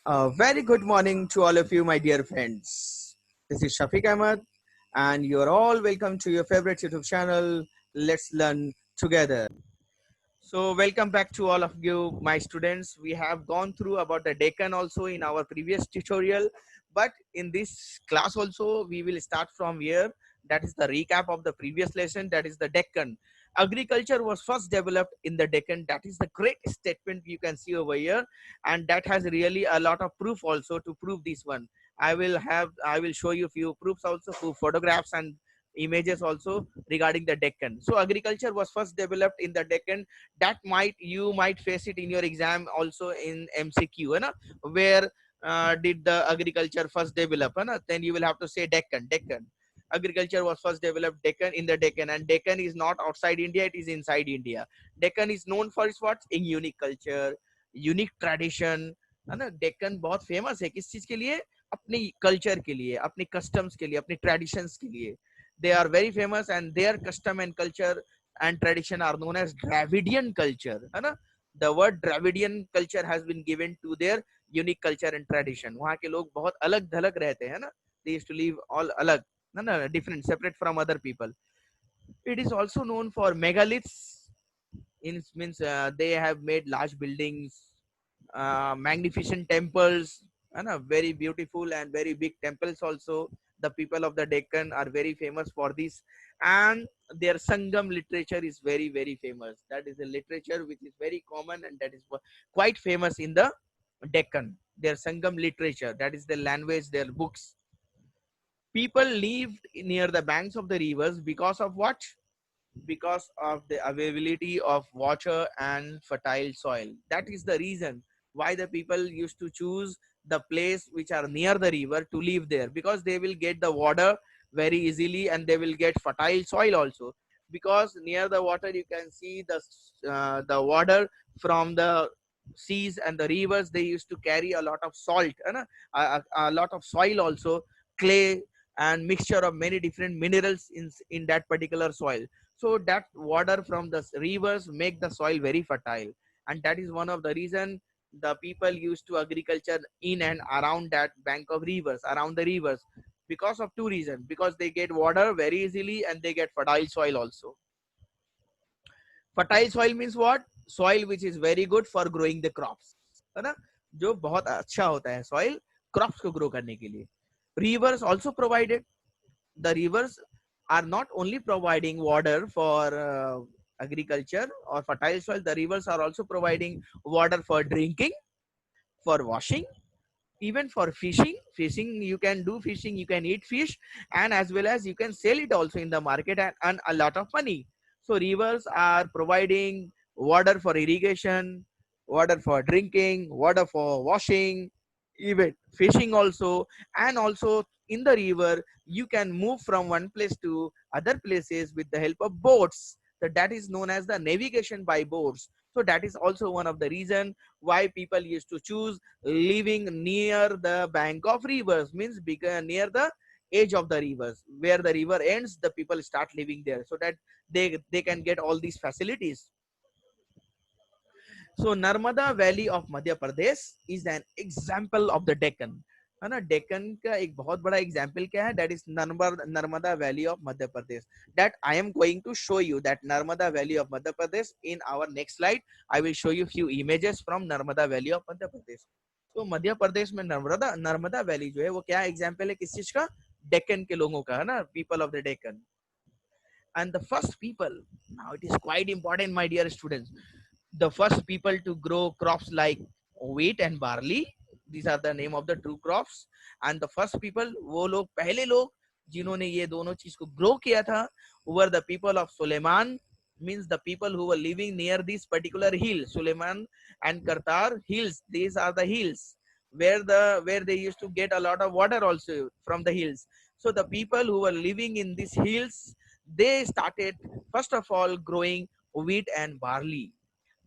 A very good morning to all of you, my dear friends. This is Shafiq Ahmed, and you're all welcome to your favorite YouTube channel. Let's learn together. So, welcome back to all of you, my students. We have gone through about the Deccan also in our previous tutorial, but in this class also, we will start from here. That is the recap of the previous lesson. That is the Deccan. Agriculture was first developed in the Deccan. That is the great statement you can see over here, and that has really a lot of proof also to prove this one. I will show you few proofs also, few photographs and images also regarding the Deccan. So agriculture was first developed in the Deccan. That you might face it in your exam also in MCQ, na? Where did the agriculture first develop? Na? Then you will have to say Deccan. Deccan. Agriculture was first developed Deccan in the Deccan, and Deccan is not outside India; it is inside India. Deccan is known for its what? A unique culture, unique tradition. है ना? डेक्कन बहुत famous है किस चीज के लिए? अपनी culture के लिए, अपनी कस्टम्स के लिए, अपनी ट्रेडिशंस के लिए. They are very famous, and their custom and culture and tradition are known as Dravidian culture. है ना? The word Dravidian culture has been given to their unique culture and tradition. वहाँ के लोग बहुत अलग थलग रहते हैं ना? They used to live all अलग, है ना? Different, separate from other people. It is also known for megaliths. In means they have made large buildings, magnificent temples, and very beautiful and very big temples also. The people of the Deccan are very famous for this, and their Sangam literature is very very famous. That is a literature which is very common, and that is quite famous in the Deccan. Their Sangam literature, that is the language, their books. People lived near the banks of the rivers because of what? Because of the availability of water and fertile soil. That is the reason why the people used to choose the place which are near the river to live there, because they will get the water very easily and they will get fertile soil also. Because near the water you can see the water from the seas and the rivers, they used to carry a lot of salt, a lot of soil also, clay and mixture of many different minerals in that particular soil. So that water from the rivers make the soil very fertile, and that is one of the reason the people used to agriculture in and around that bank of rivers, around the rivers, because of two reasons: because they get water very easily and they get fertile soil also. Fertile soil means what? Soil which is very good for growing the crops, है ना? जो बहुत अच्छा होता है soil crops को grow करने के लिए. Rivers also provided. The rivers are not only providing water for agriculture or fertile soil. The rivers are also providing water for drinking, for washing, even for fishing. Fishing, you can do fishing, you can eat fish, and as well as you can sell it also in the market and earn a lot of money. So rivers are providing water for irrigation, water for drinking, water for washing, even fishing also. And also in the river you can move from one place to other places with the help of boats. So that is known as the navigation by boats. So that is also one of the reason why people used to choose living near the bank of rivers, means near the edge of the rivers. Where the river ends, the people start living there, so that they can get all these facilities. So Narmada Valley of Madhya Pradesh is an example of the Deccan. है ना? डेक्कन का एक बहुत बड़ा example क्या है? That is Narmada valley of Madhya Pradesh. That I am going to show you that Narmada valley of Madhya Pradesh in our next slide. I will show you few images from Narmada valley of Madhya Pradesh. तो मध्य प्रदेश में नर्मदा नर्मदा वैली जो है वो क्या एग्जाम्पल है? किस चीज का? डेक्कन के लोगों का, है ना? People of the Deccan. And the first people, now it is quite important, my dear students, the first people to grow crops like wheat and barley, these are the name of the true crops. And the first people, वो लोग पहले लोग जिन्होंने ये दोनों चीज को grow किया था, were the people of Suleiman, means the people who were living near this particular hill, Suleiman and Kartar hills. These are the hills where they used to get a lot of water also from the hills. So the people who were living in these hills, they started first of all growing wheat and barley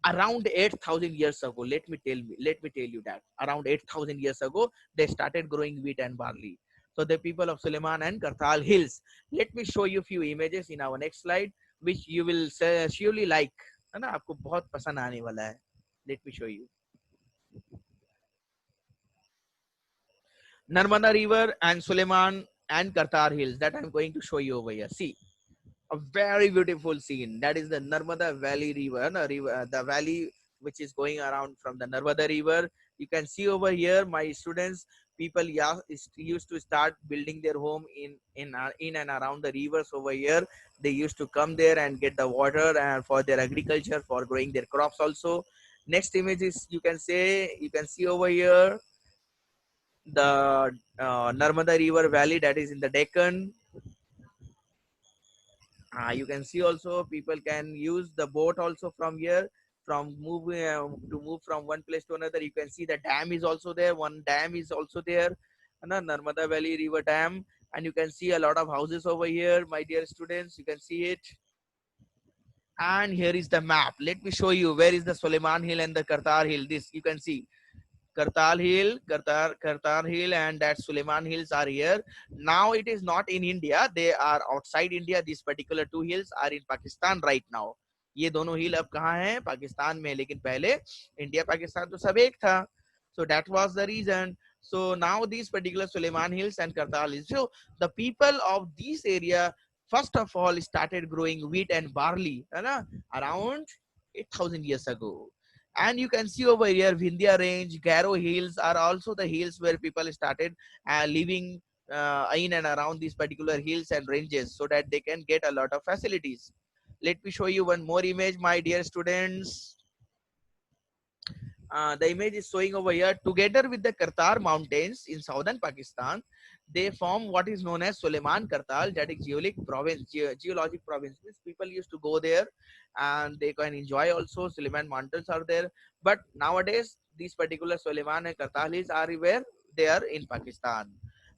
around 8,000 years ago. Let me tell you that around 8,000 years ago they started growing wheat and barley. So the people of Suleiman and Kartal hills. Let me show you few images in our next slide which you will surely like, है ना? आपको बहुत पसंद आने वाला है. Let me show you. Narmada River and Suleiman and Kartar Hills that I'm going to show you over here. See, a very beautiful scene. That is the Narmada Valley River, no, the valley which is going around from the Narmada River. You can see over here, my students, people used to start building their home in and around the rivers over here. They used to come there and get the water and for their agriculture, for growing their crops also. Next image is you can see over here the Narmada River Valley that is in the Deccan. You can see also people can use the boat also from here from moving to move from one place to another. You can see the dam is also there. One dam is also there, Narmada Valley River Dam, and you can see a lot of houses over here, my dear students. You can see it. And here is the map. Let me show you where is the Suleiman Hill and the Kartar Hill. This you can see. Kartar Hill, and that Suleiman Hills are here. Now it is not in India; they are outside India. These particular two hills are in Pakistan right now. ये दोनों हिल अब कहाँ हैं? पाकिस्तान में. लेकिन पहले India Pakistan तो सब एक था. So that was the reason. So now these particular Suleiman Hills and Kartal Hills. So the people of this area first of all started growing wheat and barley, है ना? Around 8,000 years ago. And you can see over here Vindhya range, Garo hills are also the hills where people started living in and around these particular hills and ranges so that they can get a lot of facilities. Let me show you one more image, my dear students. The image is showing over here. Together with the Kartar mountains in southern Pakistan, they form what is known as Suleiman Kartal, that is geologic province. People used to go there and they can enjoy also. Suleiman mountains are there. But nowadays, these particular Suleiman and Kartal hills are where they are in Pakistan.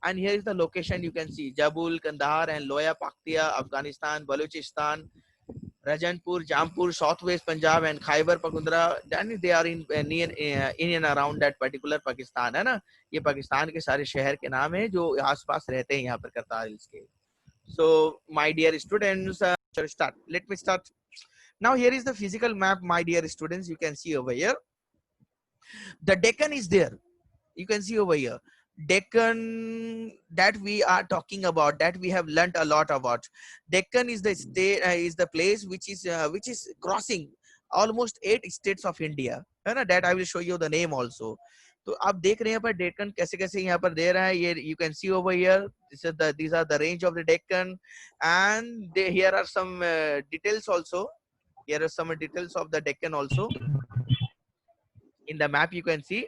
And here is the location you can see. Jabul, Kandahar and Loya Paktia, Afghanistan, Balochistan, Rajanpur, Jampur, Southwest Punjab, and Khyber Pakhtunkhwa. Then they are near in and around that particular Pakistan, है ना? ये पाकिस्तान के सारे शहर के नाम है जो आसपास रहते हैं यहाँ पर करतार हिल्स के. So my dear students, start. Let me start. Now here is the physical map, my dear students. You can see over here. The Deccan is there. You can see over here. Deccan that we are talking about, that we have learnt a lot about. Deccan is the state, is the place which is crossing almost 8 states of India, है ना? That I will show you the name also. तो आप देख रहे हैं यहाँ पर डेक्कन कैसे कैसे यहाँ पर दे रहा है ये. You can see over here. These are the range of the Deccan, and here are some details also. Here are some details of the Deccan also. In the map you can see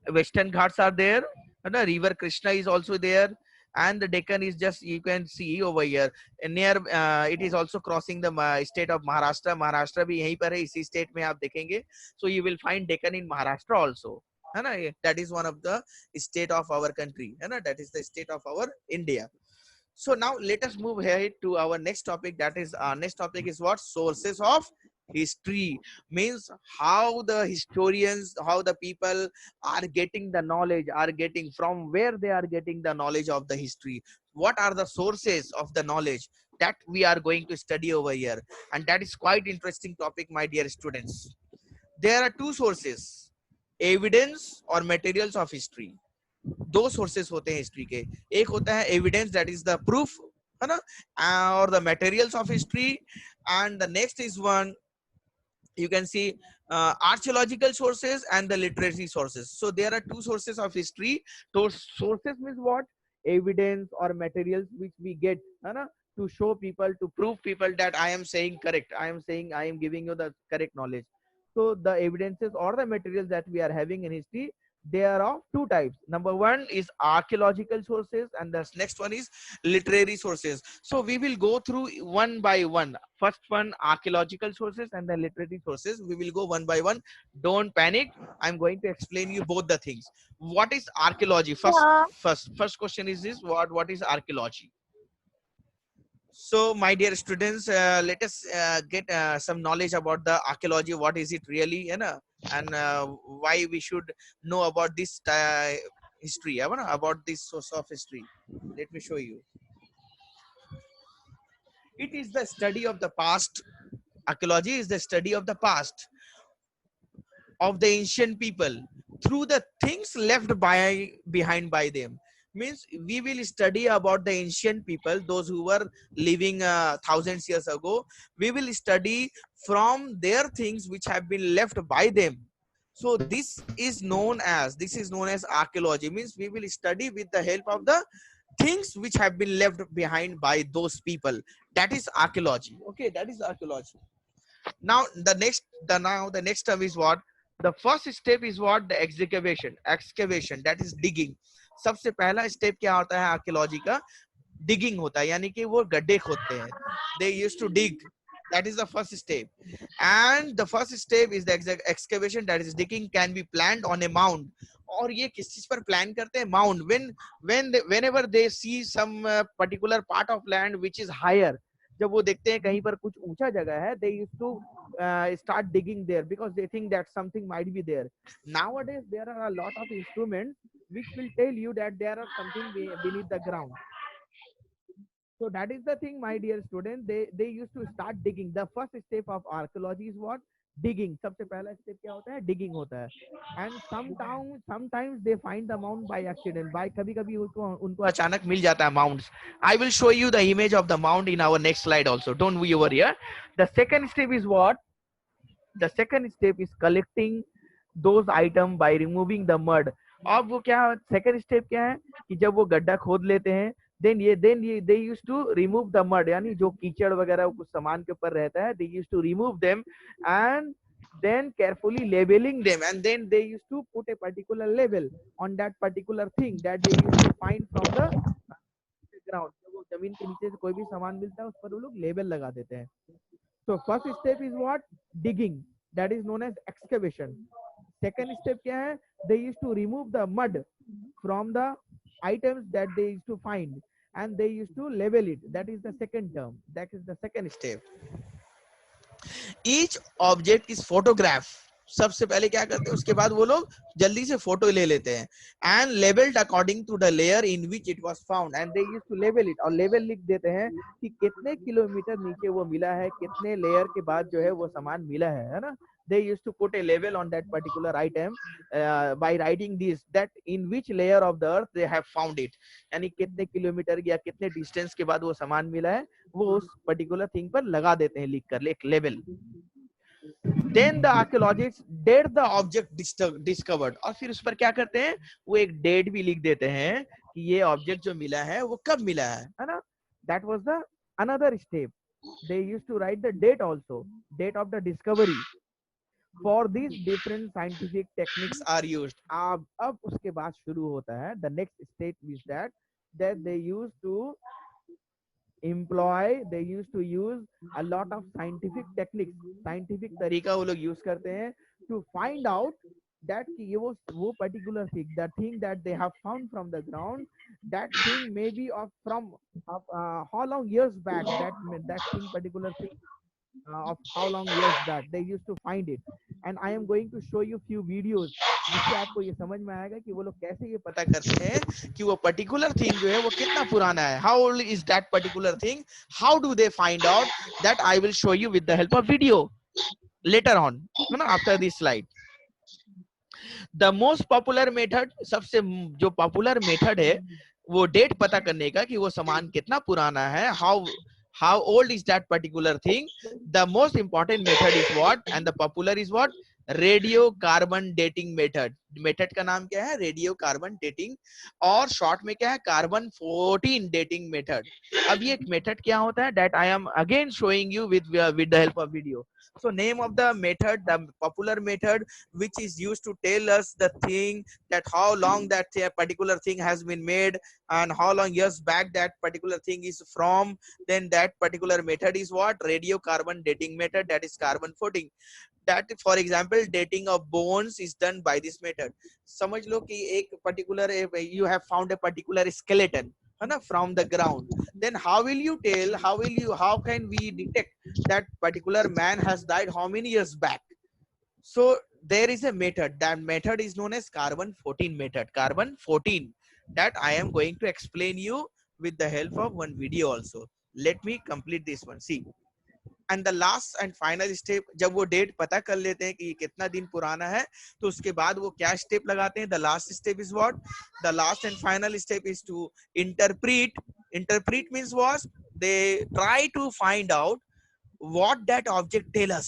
Western Ghats are there, and the river Krishna is also there, and the Deccan is just, you can see over here. And near it is also crossing the state of Maharashtra भी यहीं पर है, इसी state में आप देखेंगे. So you will find Deccan in Maharashtra also, है ना? That is one of the state of our country, है ना? That is the state of our India. So now let us move ahead to our next topic. That is our next topic is what? Sources of history. Means how the historians, how the people are getting the knowledge, are getting from where they are getting the knowledge of the history. What are the sources of the knowledge that we are going to study over here? And that is quite interesting topic, my dear students. There are two sources, evidence or materials of history. दो sources होते हैं history के. एक होता है evidence, that is the proof, है ना, और the materials of history. And the next is one, you can see archaeological sources and the literary sources. So there are two sources of history. Those sources means what? Evidence or materials which we get, है ना, to show people, to prove people that I am saying correct, I am giving you the correct knowledge. So the evidences or the materials that we are having in history, they are of two types. Number one is archaeological sources, and the next one is literary sources. So we will go through one by one. First one, archaeological sources, and the literary sources. We will go one by one. Don't panic. I'm going to explain you both the things. What is archaeology? First question is this: what is archaeology? So my dear students, let us get some knowledge about the archaeology. What is it really, you know, and why we should know about this history, about this source of history. Let me show you. It is the study of the past. Archaeology is the study of the past of the ancient people through the things left behind by them. means we will study about the ancient people, those who were living thousands years ago. We will study from their things which have been left by them. So this is known as archaeology, means we will study with the help of the things which have been left behind by those people. That is archaeology. Okay, that is archaeology. Now the next term is what? The first step is what? The excavation, that is digging. सबसे पहला step क्या होता है archaeology का? Digging होता है, यानी कि वो गड्ढे खोदते हैं. They used to dig. That is the first step. And the first step is the excavation, that is digging, can be planned on a mound. और ये किस चीज पर प्लान करते हैं? Mound. Whenever they see some particular part of land which is higher, जब वो देखते हैं कहीं पर कुछ ऊंचा जगह है, they used to start digging there because they think that something might be there. Nowadays there are a lot of instruments which will tell you that there are something beneath the ground. So that is the thing, my dear student. They used to start digging. The first step of archaeology is what? Digging. सबसे पहला step क्या होता है? Digging होता है. And sometimes they find the mound by accident. By कभी-कभी उनको अचानक मिल जाता है mounds. I will show you the image of the mound in our next slide also. Don't be over here. The second step is what? The second step is collecting those items by removing the mud. अब वो क्या second step क्या है कि जब वो गड्ढा खोद लेते हैं, then they used to remove the mud, यानी जो कीचड़ वगैरह कुछ सामान के ऊपर रहता है, they used to remove them and then carefully labeling them, and then they used to put a particular label on that particular thing that they used to find from the ground. जब वो जमीन के नीचे से कोई भी सामान मिलता है उस पर वो लोग लेबल लगा देते हैं. So first step is what? Digging. That is known as excavation. Second step क्या है? They used to remove the mud from the items that they used to find and they used to label it. That is the second term. That is the second step. Each object is photographed. सबसे पहले क्या करते हैं, उसके बाद वो लोग जल्दी से फोटो ले लेते हैं. And labeled according to the layer in which it was found, and they used to label it. और लेबल लिख देते हैं कि कितने किलोमीटर नीचे वो मिला है, कितने लेयर के बाद जो है वो सामान मिला है ना. They used to put a label on that particular item by writing this, that in which layer of the earth they have found it. यानी कितने किलोमीटर या कितने डिस्टेंस के बाद वो सामान मिला है, वो उस पर्टिकुलर थिंग पर लगा देते हैं लिख कर एक label. Then the archaeologists date the object discovered. और फिर उस पर क्या करते हैं, वो एक डेट भी लिख देते हैं कि ये ऑब्जेक्ट जो मिला है वो कब मिला है ना. That was the another step. They used to write the date also, date of the discovery. For these different scientific techniques are used. अब उसके बाद शुरू होता है. The next step is that they used to employ, they used to use a lot of scientific techniques. Scientific तरीका वो लोग use करते हैं to find out that ये वो particular thing, the thing that they have found from the ground, that thing may be from how long years back, that thing, particular thing of how long years back they used to find it. And I am going to show you few videos जिससे आपको ये समझ में आएगा कि वो लोग कैसे ये पता करते हैं कि वो पर्टिकुलर थिंग जो है वो कितना पुराना है. How old is that particular thing? How do they find out? That I will show you with the help of video later on, after this slide. The most popular method, सबसे जो popular method है वो date पता करने का कि वो सामान कितना पुराना है. How old is that particular thing? The most important method is what? And the popular is what? Radio carbon dating method. Method का नाम क्या है? रेडियो कार्बन डेटिंग, और शॉर्ट में क्या है? Carbon 14 dating method. अब ये मेथड क्या होता है? That I M again showing you with the help of video. So name of the method, the popular method which is used to tell us the thing, that how long that particular thing has been made and how long years back that particular thing is from. Then that particular method is what? Radiocarbon dating method, that is carbon 14. That for example dating of bones is done by this method. समझ लो कि एक particular, you have found a particular skeleton from the ground. Then how will you tell, how can we detect that particular man has died how many years back? So there is a method. That method is known as carbon 14 method. Carbon 14, that I am going to explain you with the help of one video also. Let me complete this one. See, and the last and final step, जब वो date पता कर लेते हैं कि ये कितना दिन पुराना है, तो उसके बाद वो क्या स्टेप लगाते हैं? The last step is what? The last and final step is to interpret. Interpret means what? They try to find out what that object tell us.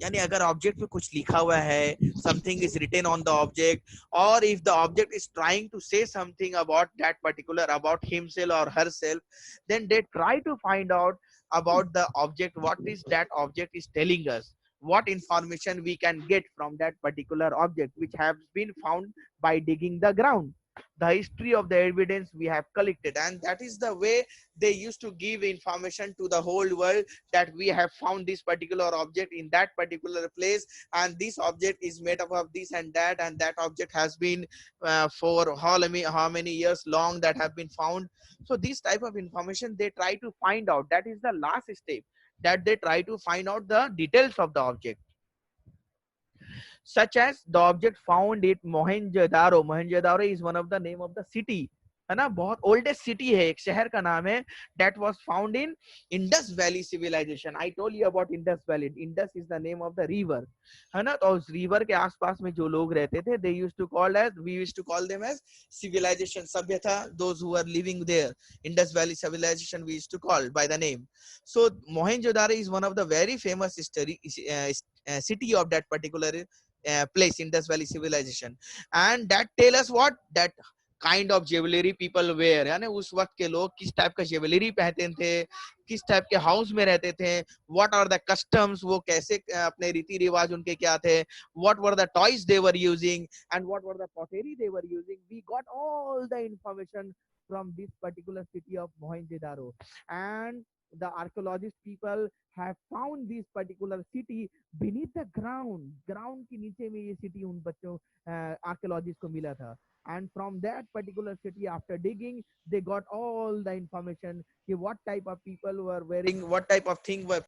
यानी अगर ऑब्जेक्ट में कुछ लिखा हुआ है, something is written on the object, or if the object is trying to say something about that particular, about himself or herself, then they try to find out about the object, what is that object is telling us, what information we can get from that particular object which has been found by digging the ground, the history of the evidence we have collected. And that is the way they used to give information to the whole world that we have found this particular object in that particular place, and this object is made up of this and that object has been for how many years long that have been found. So this type of information they try to find out. That is the last step, that they try to find out the details of the object. Such as the object found at Mohenjo-daro. Mohenjo-daro is one of the name of the city, है ना, बहुत oldest city है, एक शहर का नाम है. That was found in Indus Valley civilization. I told you about Indus Valley. Indus is the name of the river, है ना. तो उस रिवर के आसपास में जो लोग रहते थे, we used to call them as civilization, सभ्यता. Those who are living there, Indus Valley civilization, we used to call by the name. So Mohenjo-daro is one of the very famous city of that particular place, Indus Valley civilization. And that tell us what? That kind of jewellery people were, यानी उस वक्त के लोग किस type का jewellery पहनते थे, किस टाइप के हाउस में रहते थे, व्हाट आर द कस्टम्स, वो कैसे अपने रीति रिवाज उनके क्या थे, what were the toys they were using and what were the pottery they were using. We got all the information from this particular city of Mohenjo-daro, and the archaeologist people have found this particular city beneath the ground. Ground के नीचे में ये city उन बच्चों archaeologist को मिला था. And from that particular city, after digging, they got all the information what type of people were wearing, what type of thing were.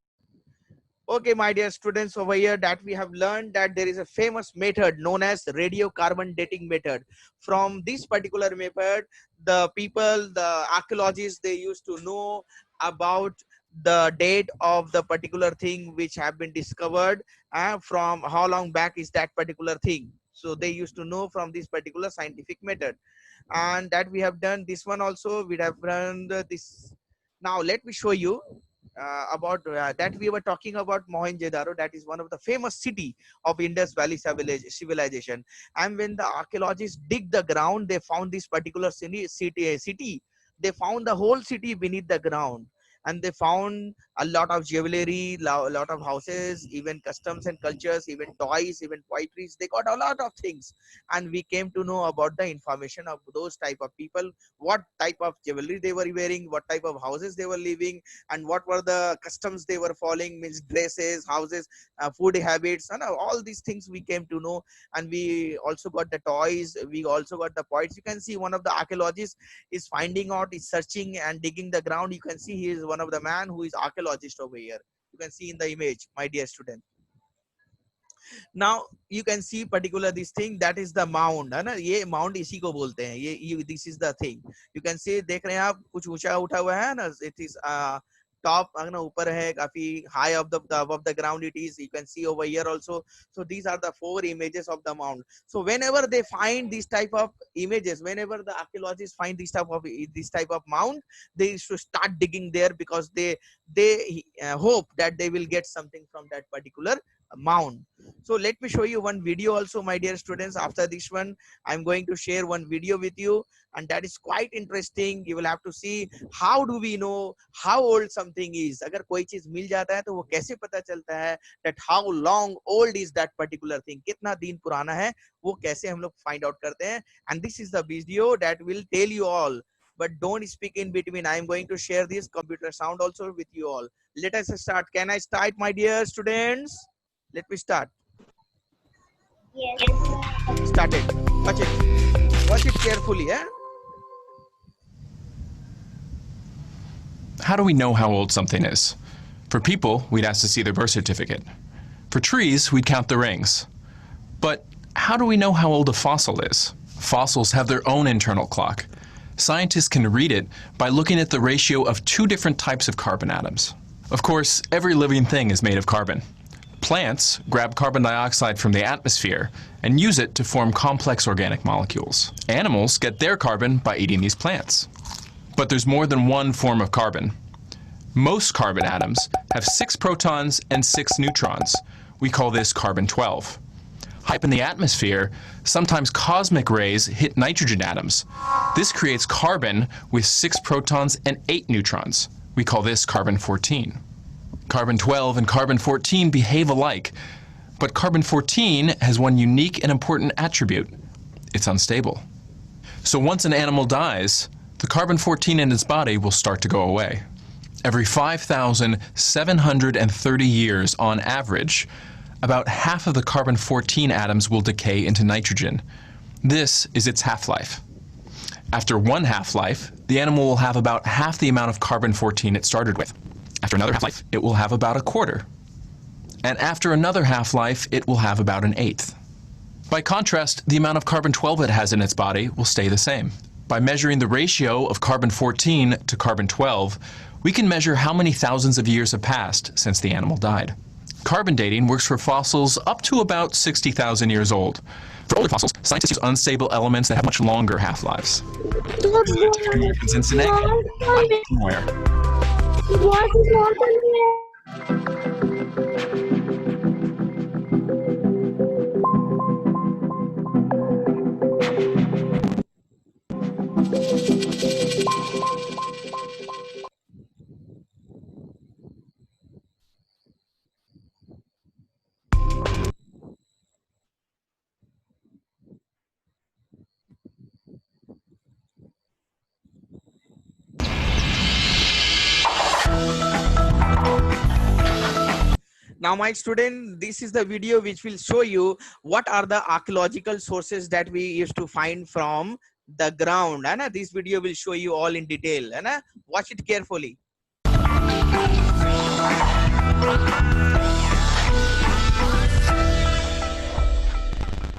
Okay, my dear students, over here that we have learned that there is a famous method known as radiocarbon dating method. From this particular method, the people, the archaeologists, they used to know about the date of the particular thing which have been discovered, and from how long back is that particular thing. So they used to know from this particular scientific method. And that we have done this one also, we have done this. Now let me show you about that we were talking about Mohenjo-daro. That is one of the famous city of Indus Valley civilization. And when the archaeologists dig the ground, they found this particular city. They found the whole city beneath the ground, and they found a lot of jewelry, a lot of houses, even customs and cultures, even toys, even poetries. They got a lot of things, and we came to know about the information of those type of people, what type of jewelry they were wearing, what type of houses they were living, and what were the customs they were following, means dresses, houses, food habits, and all these things we came to know. And we also got the toys, we also got the poets. You can see one of the archaeologists is finding out, is searching and digging the ground. You can see he is one of the man who is archaeologist over here. You can see in the image, my dear student. Now you can see particular this thing, that is the mound, है ना. ये mound इसी को बोलते हैं. ये this is the thing. You can see, देख रहे हैं आप, कुछ ऊंचा उठा हुआ है ना. It is top, ना ऊपर है, काफी high above the ground it is. You can see over here also. So these are the 4 images of the mound. So whenever they find these type of images, whenever the archaeologists find this type of mound, they should start digging there, because they hope that they will get something from that particular mound. So let me show you one video also, my dear students. After this one, I'm going to share one video with you, and that is quite interesting. You will have to see how do we know how old something is. अगर कोई चीज मिल जाता है तो वो कैसे पता चलता है that how long old is that particular thing, कितना दिन पुराना है, वो कैसे हम लोग find out करते हैं. And this is the video that will tell you all. But don't speak in between. I am going to share this computer sound also with you all. Let us start. Can I start, my dear students? Let me start. Yes. Start it. Watch it. Watch it carefully, eh? How do we know how old something is? For people, we'd ask to see their birth certificate. For trees, we'd count the rings. But how do we know how old a fossil is? Fossils have their own internal clock. Scientists can read it by looking at the ratio of 2 different types of carbon atoms. Of course, every living thing is made of carbon. Plants grab carbon dioxide from the atmosphere and use it to form complex organic molecules. Animals get their carbon by eating these plants. But there's more than one form of carbon. Most carbon atoms have 6 protons and 6 neutrons. We call this carbon-12. High up in the atmosphere, sometimes cosmic rays hit nitrogen atoms. This creates carbon with 6 protons and 8 neutrons. We call this carbon-14. Carbon-12 and carbon-14 behave alike, but carbon-14 has one unique and important attribute. It's unstable. So once an animal dies, the carbon-14 in its body will start to go away. Every 5,730 years on average, about half of the carbon-14 atoms will decay into nitrogen. This is its half-life. After one half-life, the animal will have about half the amount of carbon-14 it started with. After another half-life, it will have about a quarter. And after another half-life, it will have about an eighth. By contrast, the amount of carbon-12 it has in its body will stay the same. By measuring the ratio of carbon-14 to carbon-12, we can measure how many thousands of years have passed since the animal died. Carbon dating works for fossils up to about 60,000 years old. For older fossils, scientists use unstable elements that have much longer half-lives. The chicken opens in Cincinnati. Somewhere. Now, my student, this is the video which will show you what are the archaeological sources that we used to find from the ground. And this video will show you all in detail. And watch it carefully.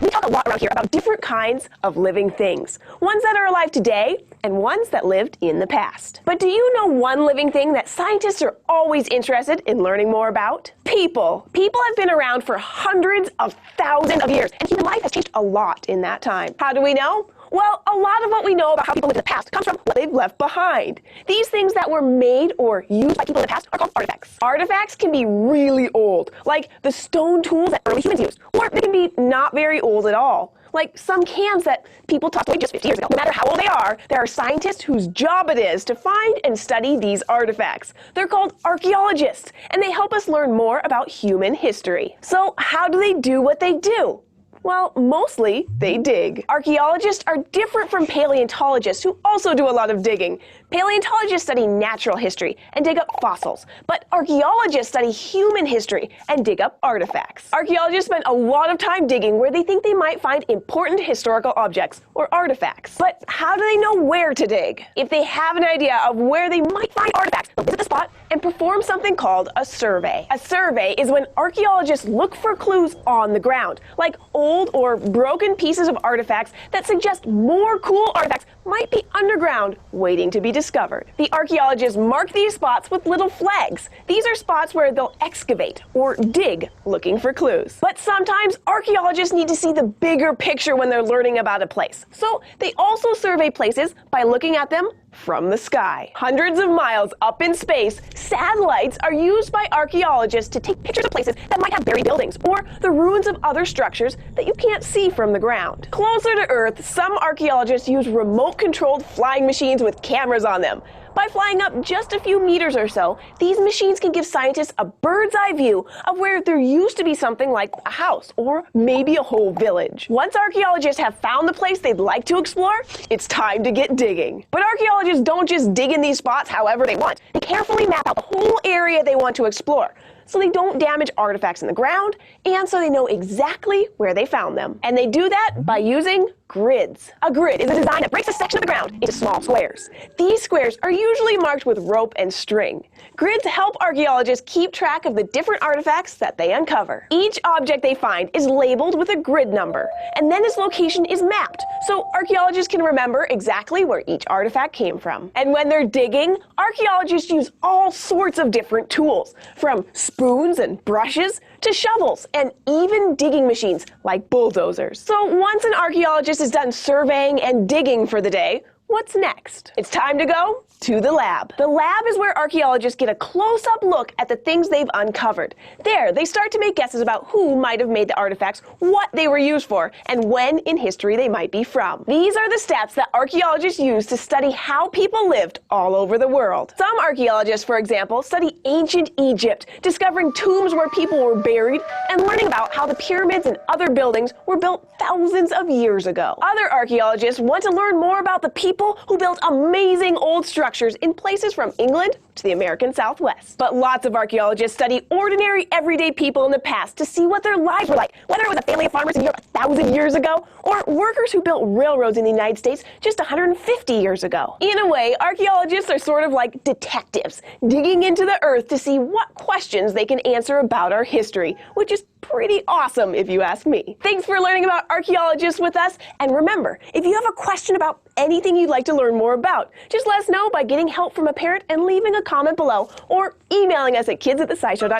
We talk a lot around here about different kinds of living things. Ones that are alive today and ones that lived in the past. But do you know one living thing that scientists are always interested in learning more about? People. People have been around for hundreds of thousands of years, and human life has changed a lot in that time. How do we know? Well, a lot of what we know about how people lived in the past comes from what they've left behind. These things that were made or used by people in the past are called artifacts. Artifacts can be really old, like the stone tools that early humans used, or they can be not very old at all, like some cans that people tossed away just 50 years ago. No matter how old they are, there are scientists whose job it is to find and study these artifacts. They're called archaeologists, and they help us learn more about human history. So how do they do what they do? Well, mostly they dig. Archaeologists are different from paleontologists who also do a lot of digging. Paleontologists study natural history and dig up fossils, but archaeologists study human history and dig up artifacts. Archaeologists spend a lot of time digging where they think they might find important historical objects or artifacts. But how do they know where to dig? If they have an idea of where they might find artifacts, they'll visit the spot and perform something called a survey. A survey is when archaeologists look for clues on the ground, like old or broken pieces of artifacts that suggest more cool artifacts might be underground waiting to be discovered. The archaeologists mark these spots with little flags. These are spots where they'll excavate or dig looking for clues. But sometimes archaeologists need to see the bigger picture when they're learning about a place. So they also survey places by looking at them from the sky. Hundreds of miles up in space, satellites are used by archaeologists to take pictures of places that might have buried buildings or the ruins of other structures that you can't see from the ground. Closer to Earth, some archaeologists use remote-controlled flying machines with cameras on them. By flying up just a few meters or so, these machines can give scientists a bird's-eye view of where there used to be something like a house or maybe a whole village. Once archaeologists have found the place they'd like to explore, it's time to get digging. But archaeologists don't just dig in these spots however they want. They carefully map out the whole area they want to explore. so they don't damage artifacts in the ground, and so they know exactly where they found them. And they do that by using grids. A grid is a design that breaks a section of the ground into small squares. These squares are usually marked with rope and string. Grids help archaeologists keep track of the different artifacts that they uncover. Each object they find is labeled with a grid number, and then its location is mapped, so archaeologists can remember exactly where each artifact came from. And when they're digging, archaeologists use all sorts of different tools, from spoons and brushes to shovels and even digging machines like bulldozers. So once an archaeologist is done surveying and digging for the day, what's next? It's time to go to the lab. The lab is where archaeologists get a close-up look at the things they've uncovered. There, they start to make guesses about who might have made the artifacts, what they were used for, and when in history they might be from. These are the steps that archaeologists use to study how people lived all over the world. Some archaeologists, for example, study ancient Egypt, discovering tombs where people were buried and learning about how the pyramids and other buildings were built thousands of years ago. Other archaeologists want to learn more about the people who built amazing old structures in places from England to the American Southwest. But lots of archaeologists study ordinary, everyday people in the past to see what their lives were like, whether it was a family of farmers in Europe 1,000 years ago, or workers who built railroads in the United States just 150 years ago. In a way, archaeologists are sort of like detectives, digging into the earth to see what questions they can answer about our history, which is pretty awesome if you ask me. Thanks for learning about archaeologists with us, and remember, if you have a question about anything you'd like to learn more about, just let us know by getting help from a parent and leaving a comment below, or emailing us at kids@thescishow.com.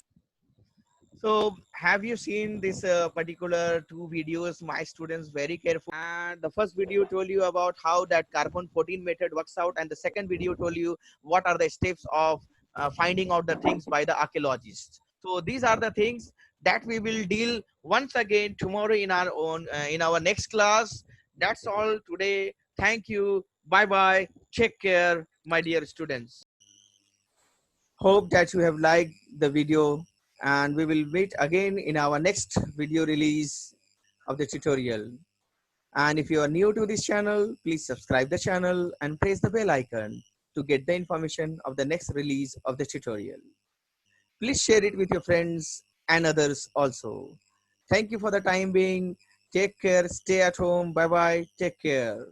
So have you seen this particular two videos, my students very careful? And the first video told you about how that carbon 14 method works out, and the second video told you what are the steps of finding out the things by the archaeologists. So these are the things that we will deal once again tomorrow in our own in our next class. That's all today. Thank you. Bye bye. Take care, my dear students. Hope that you have liked the video, and we will meet again in our next video release of the tutorial. And if you are new to this channel, please subscribe the channel and press the bell icon to get the information of the next release of the tutorial. Please share it with your friends and others also. Thank you for the time being. Take care. Stay at home. Bye bye. Take care.